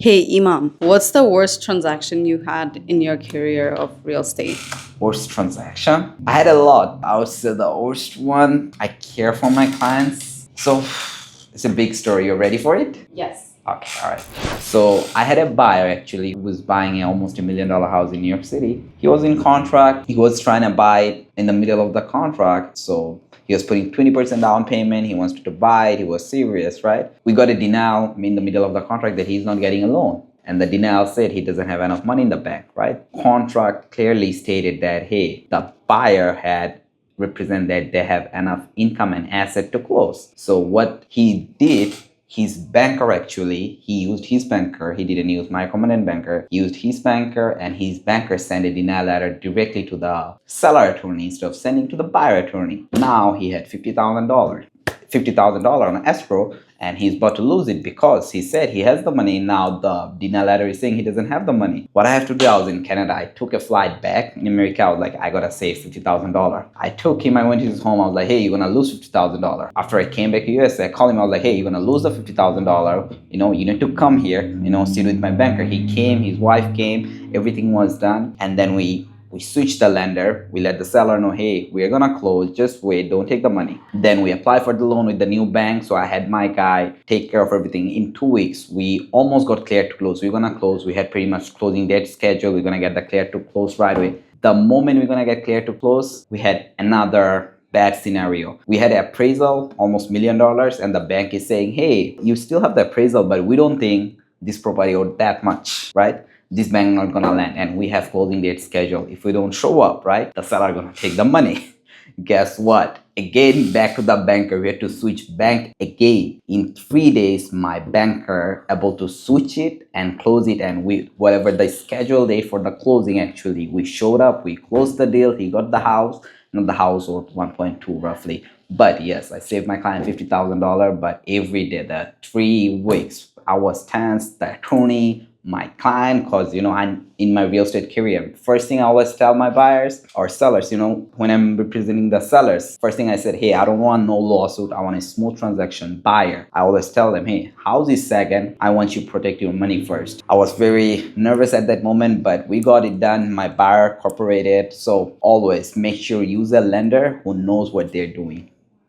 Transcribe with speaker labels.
Speaker 1: Hey Imam, what's the worst transaction you had in your career of real estate?
Speaker 2: Worst transaction? I had a lot. I would say the worst one. I care for my clients. So it's a big story. You ready for it?
Speaker 1: Yes.
Speaker 2: Okay, all right. So I had a buyer actually who was buying almost $1 million house in New York City. He was in contract. He was trying to buy it in the middle of the contract. So he was putting 20% down payment. He wants to buy it. He was serious, right? We got a denial in the middle of the contract that he's not getting a loan. And the denial said he doesn't have enough money in the bank, right? Contract clearly stated that, hey, the buyer had represent that they have enough income and asset to close. So what he did, his banker actually, he used his banker. He didn't use my permanent banker. He used his banker, and his banker sent a denial letter directly to the seller attorney instead of sending to the buyer attorney. Now he had $50,000 on escrow, and he's about to lose it because he said he has the money. Now the denial letter is saying he doesn't have the money. What I have to do, I was in Canada. I took a flight back. In America, I was like, I gotta save $50,000. I took him, I went to his home. I was like, hey, you're gonna lose $50,000. After I came back to US, I called him. I was like, hey, you're gonna lose the $50,000. You need to come here, sit with my banker. He came, his wife came, everything was done. And then we switched the lender. We let the seller know, hey, we're gonna close, just wait, don't take the money. Then we apply for the loan with the new bank. So I had my guy take care of everything. In 2 weeks, we almost got cleared to close. We're gonna close. We had pretty much closing date schedule. We're gonna get the cleared to close right away. The moment we're gonna get cleared to close, we had another bad scenario. We had an appraisal, almost $1 million, and the bank is saying, hey, you still have the appraisal, but we don't think this property owed that much, right? This bank not gonna land, and we have closing date schedule. If we don't show up, right, the seller gonna take the money. Guess what? Again, back to the banker. We had to switch bank again. In 3 days, my banker able to switch it and close it, and we whatever the scheduled date for the closing, actually we showed up, we closed the deal, he got the house. Not the house, or 1.2 roughly. But yes, I saved my client $50,000. But every day, the 3 weeks, I was tense. The attorney, my client, because I'm in my real estate career. First thing I always tell my buyers or sellers, when I'm representing the sellers, first thing I said, hey, I don't want no lawsuit. I want a smooth transaction. Buyer, I always tell them, hey, house is second. I want you to protect your money first. I was very nervous at that moment, but we got it done. My buyer cooperated. So always make sure you use a lender who knows what they're doing.